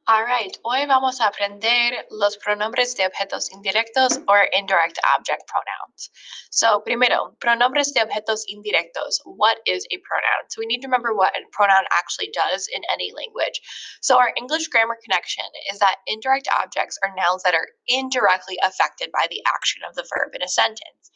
Alright, hoy vamos a aprender los pronombres de objetos indirectos or indirect object pronouns. So, primero, pronombres de objetos indirectos. What is a pronoun? So, we need to remember what a pronoun actually does in any language. So, our English grammar connection is that indirect objects are nouns that are indirectly affected by the action of the verb in a sentence.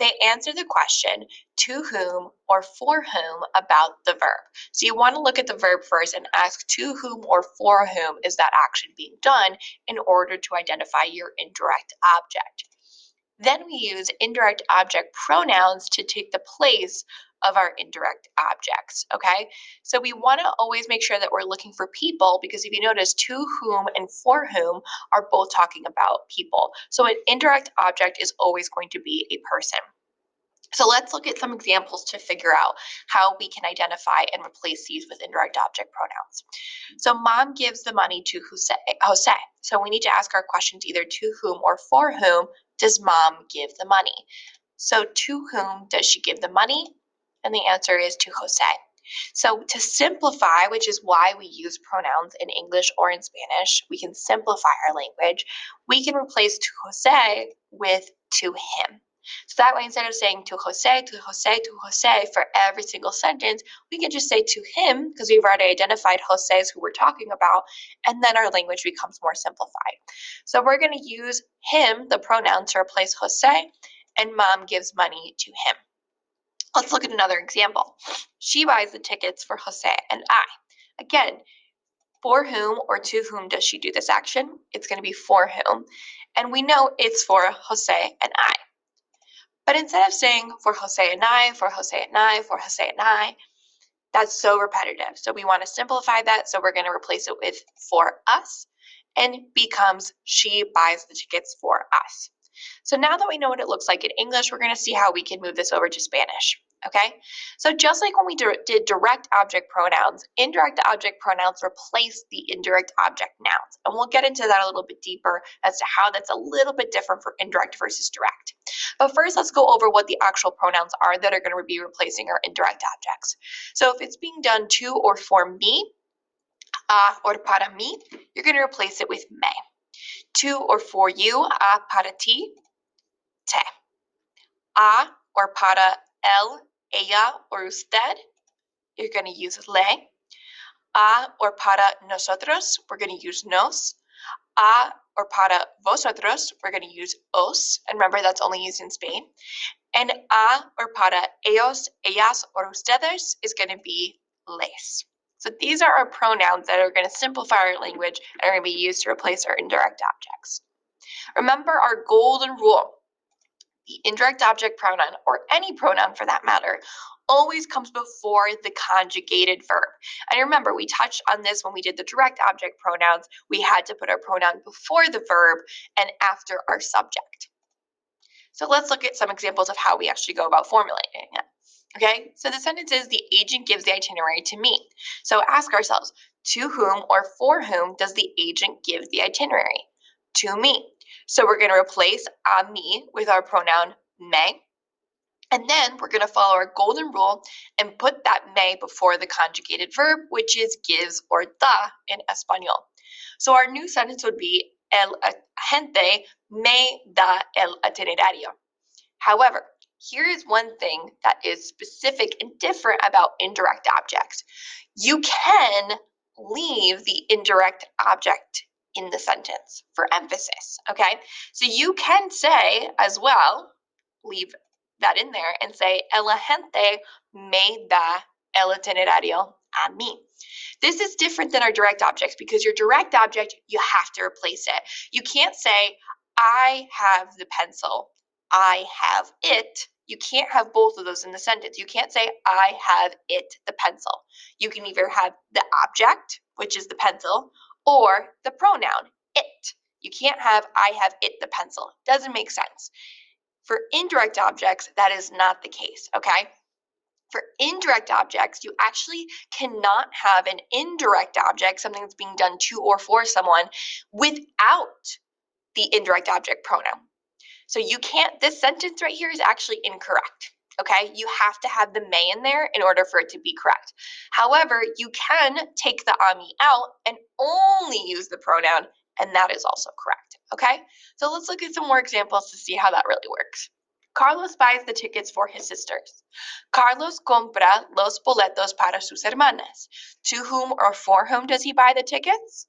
They answer the question to whom or for whom about the verb. So you want to look at the verb first and ask to whom or for whom is that action being done in order to identify your indirect object. Then we use indirect object pronouns to take the place of our indirect objects, okay? So we want to always make sure that we're looking for people because if you notice, to whom and for whom are both talking about people. So an indirect object is always going to be a person. So let's look at some examples to figure out how we can identify and replace these with indirect object pronouns. So mom gives the money to Jose. So we need to ask our questions either to whom or for whom does mom give the money? So to whom does she give the money? And the answer is to Jose. So to simplify, which is why we use pronouns in English or in Spanish, we can simplify our language. We can replace to Jose with to him. So that way, instead of saying to Jose, to Jose, to Jose for every single sentence, we can just say to him because we've already identified Jose as who we're talking about, and then our language becomes more simplified. So we're going to use him, the pronoun, to replace Jose, and mom gives money to him. Let's look at another example. She buys the tickets for Jose and I. Again, for whom or to whom does she do this action? It's going to be for whom. And we know it's for Jose and I. But instead of saying for Jose and I, for Jose and I, for Jose and I, that's so repetitive. So we want to simplify that. So we're going to replace it with for us and becomes she buys the tickets for us. So now that we know what it looks like in English, we're going to see how we can move this over to Spanish. Okay, so just like when we did direct object pronouns, indirect object pronouns replace the indirect object nouns. And we'll get into that a little bit deeper as to how that's a little bit different for indirect versus direct. But first, let's go over what the actual pronouns are that are going to be replacing our indirect objects. So if it's being done to or for me, a or para mí, you're going to replace it with me. To or for you, a para ti, te. A or para él, ella, or usted, you're going to use le. A or para nosotros, we're going to use nos. A or para vosotros, we're going to use os. And remember, that's only used in Spain. And a or para ellos, ellas, or ustedes is going to be les. So these are our pronouns that are going to simplify our language and are going to be used to replace our indirect objects. Remember our golden rule. The indirect object pronoun, or any pronoun for that matter, always comes before the conjugated verb. And remember, we touched on this when we did the direct object pronouns. We had to put our pronoun before the verb and after our subject. So let's look at some examples of how we actually go about formulating it. Okay, so the sentence is the agent gives the itinerary to me. So ask ourselves, to whom or for whom does the agent give the itinerary? To me. So we're going to replace a me with our pronoun me. And then we're going to follow our golden rule and put that me before the conjugated verb, which is gives or da in Espanol. So our new sentence would be el agente me da el itinerario. However, here is one thing that is specific and different about indirect objects. You can leave the indirect object in the sentence for emphasis, okay? So you can say as well, leave that in there and say, el agente me da el itinerario a mí. This is different than our direct objects because your direct object, you have to replace it. You can't say, I have the pencil, I have it. You can't have both of those in the sentence. You can't say, I have it, the pencil. You can either have the object, which is the pencil, or the pronoun, it. You can't have, I have it, the pencil. Doesn't make sense. For indirect objects, that is not the case, okay? For indirect objects, you actually cannot have an indirect object, something that's being done to or for someone, without the indirect object pronoun. So you can't, this sentence right here is actually incorrect, okay? You have to have the may in there in order for it to be correct. However, you can take the ami out and only use the pronoun, and that is also correct, okay? So let's look at some more examples to see how that really works. Carlos buys the tickets for his sisters. Carlos compra los boletos para sus hermanas. To whom or for whom does he buy the tickets?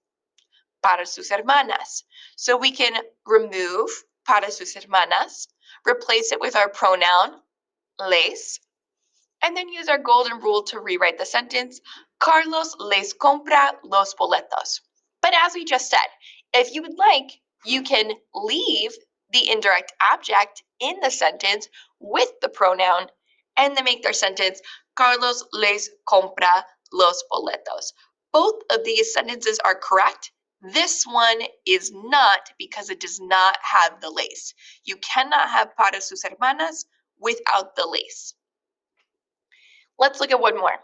Para sus hermanas. So we can remove para sus hermanas, replace it with our pronoun les, and then use our golden rule to rewrite the sentence. Carlos les compra los boletos. But as we just said, if you would like, you can leave the indirect object in the sentence with the pronoun and then make their sentence Carlos les compra los boletos. Both of these sentences are correct. This one is not because it does not have the les. You cannot have para sus hermanas without the les. Let's look at one more.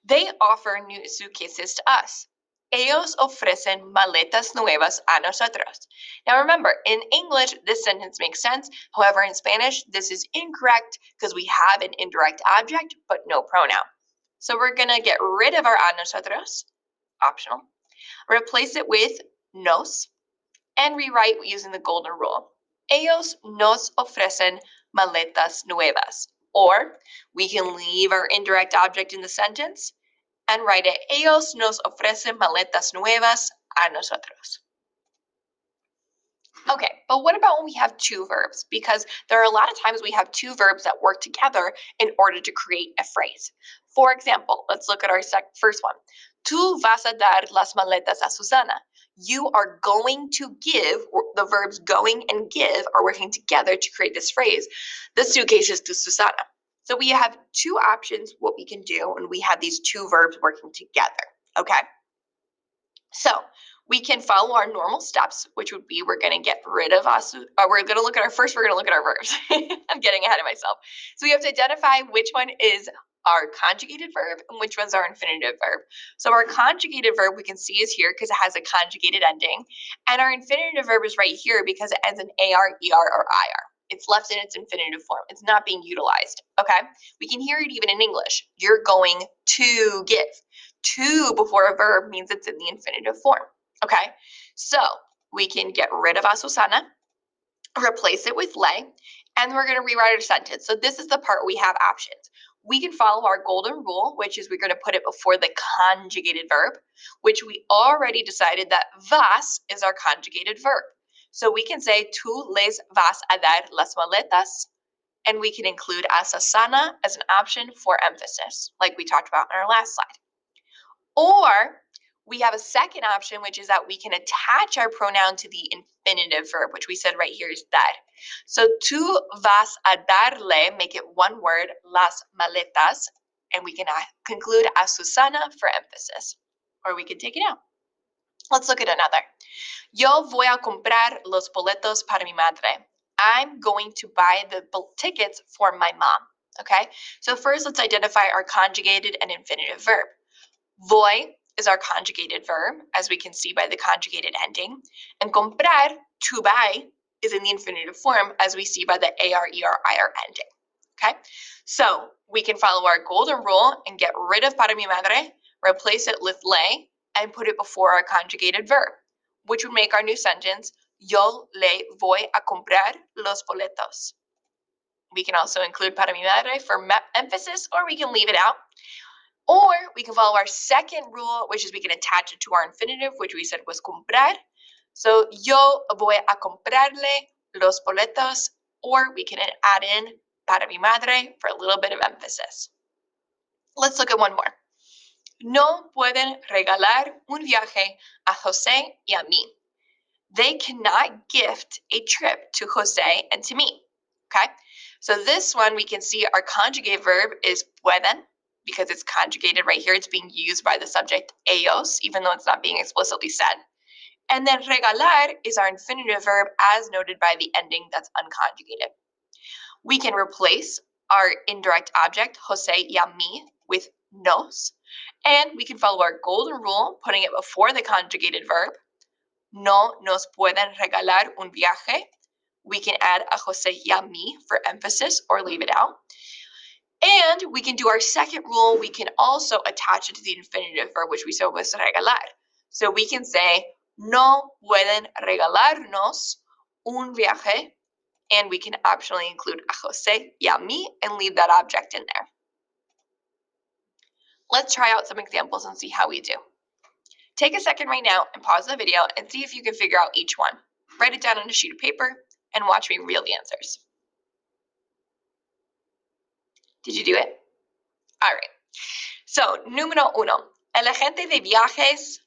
They offer new suitcases to us. Ellos ofrecen maletas nuevas a nosotros. Now remember, in English, this sentence makes sense. However, in Spanish, this is incorrect because we have an indirect object, but no pronoun. So we're going to get rid of our a nosotros, optional, replace it with nos, and rewrite using the golden rule. Ellos nos ofrecen maletas nuevas. Or we can leave our indirect object in the sentence and write it, ellos nos ofrecen maletas nuevas a nosotros. Okay, but what about when we have two verbs? Because there are a lot of times we have two verbs that work together in order to create a phrase. For example, let's look at our first one. Tú vas a dar las maletas a Susana. You are going to give, the verbs going and give are working together to create this phrase, the suitcases to Susana. So we have two options what we can do when we have these two verbs working together, okay? So we can follow our normal steps, which would be we're going to get rid of us. We're going to look at our verbs. I'm getting ahead of myself. So we have to identify which one is our conjugated verb and which one's our infinitive verb. So our conjugated verb we can see is here because it has a conjugated ending. And our infinitive verb is right here because it ends in AR, ER, or IR. It's left in its infinitive form. It's not being utilized, okay? We can hear it even in English. You're going to give. To before a verb means it's in the infinitive form, okay? So we can get rid of a Susana, replace it with le, and we're going to rewrite our sentence. So this is the part we have options. We can follow our golden rule, which is we're going to put it before the conjugated verb, which we already decided that vas is our conjugated verb. So we can say, tú les vas a dar las maletas, and we can include a Susana as an option for emphasis, like we talked about in our last slide. Or we have a second option, which is that we can attach our pronoun to the infinitive verb, which we said right here is dar. So tú vas a darle, make it one word, las maletas, and we can conclude a Susana for emphasis. Or we can take it out. Let's look at another. Yo voy a comprar los boletos para mi madre. I'm going to buy the tickets for my mom. Okay, so first let's identify our conjugated and infinitive verb. Voy is our conjugated verb, as we can see by the conjugated ending. And comprar, to buy, is in the infinitive form, as we see by the AR, ER, IR ending. Okay, so we can follow our golden rule and get rid of para mi madre, replace it with le, and put it before our conjugated verb, which would make our new sentence, yo le voy a comprar los boletos. We can also include para mi madre for emphasis, or we can leave it out. Or we can follow our second rule, which is we can attach it to our infinitive, which we said was comprar. So, yo voy a comprarle los boletos, or we can add in para mi madre for a little bit of emphasis. Let's look at one more. No pueden regalar un viaje a Jose y a mí. They cannot gift a trip to Jose and to me. Okay, so this one we can see our conjugate verb is pueden, because it's conjugated right here. It's being used by the subject ellos, even though it's not being explicitly said. And then regalar is our infinitive verb as noted by the ending that's unconjugated. We can replace our indirect object, Jose y a mí, with nos. And we can follow our golden rule, putting it before the conjugated verb. No nos pueden regalar un viaje. We can add a Jose y a mí for emphasis or leave it out. And we can do our second rule. We can also attach it to the infinitive verb, which we said was regalar. So we can say, no pueden regalarnos un viaje, and we can optionally include a Jose y a mí and leave that object in there. Let's try out some examples and see how we do. Take a second right now and pause the video and see if you can figure out each one. Write it down on a sheet of paper and watch me reel the answers. Did you do it? All right. So, número uno. El agente de viajes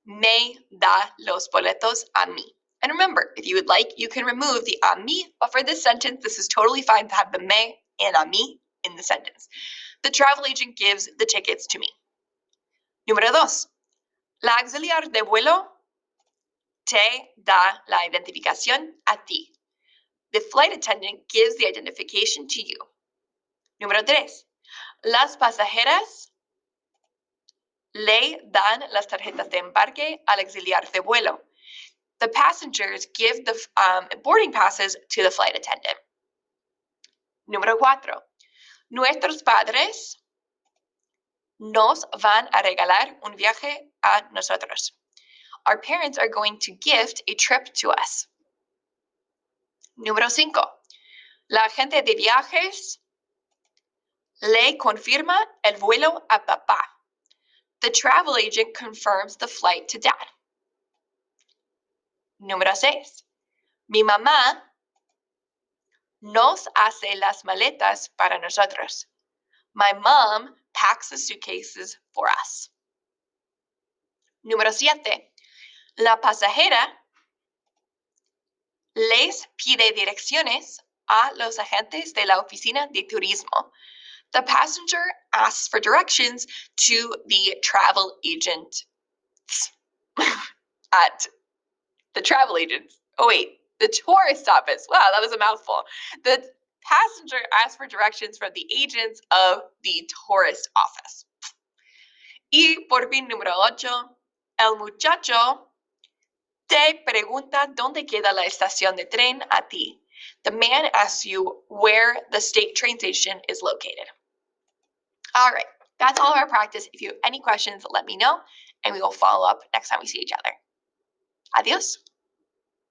me da los boletos a mí. And remember, if you would like, you can remove the a mí, but for this sentence, this is totally fine to have the me and a mí in the sentence. The travel agent gives the tickets to me. Número dos. La auxiliar de vuelo te da la identificación a ti. The flight attendant gives the identification to you. Número tres. Las pasajeras le dan las tarjetas de embarque al auxiliar de vuelo. The passengers give the boarding passes to the flight attendant. Número cuatro. Nuestros padres nos van a regalar un viaje a nosotros. Our parents are going to gift a trip to us. Número cinco. La agente de viajes le confirma el vuelo a papá. The travel agent confirms the flight to dad. Número 6. Mi mamá nos hace las maletas para nosotros. My mom packs the suitcases for us. Número 7. La pasajera les pide direcciones a los agentes de la oficina de turismo. The passenger asks for directions to the travel agent at the travel agents. Oh wait, the tourist office. Wow, that was a mouthful. The passenger asks for directions from the agents of the tourist office. Y por fin, número 8, el muchacho te pregunta dónde queda la estación de tren a ti. The man asks you where the state train station is located. All right, that's all of our practice. If you have any questions, let me know, and we will follow up next time we see each other. Adios.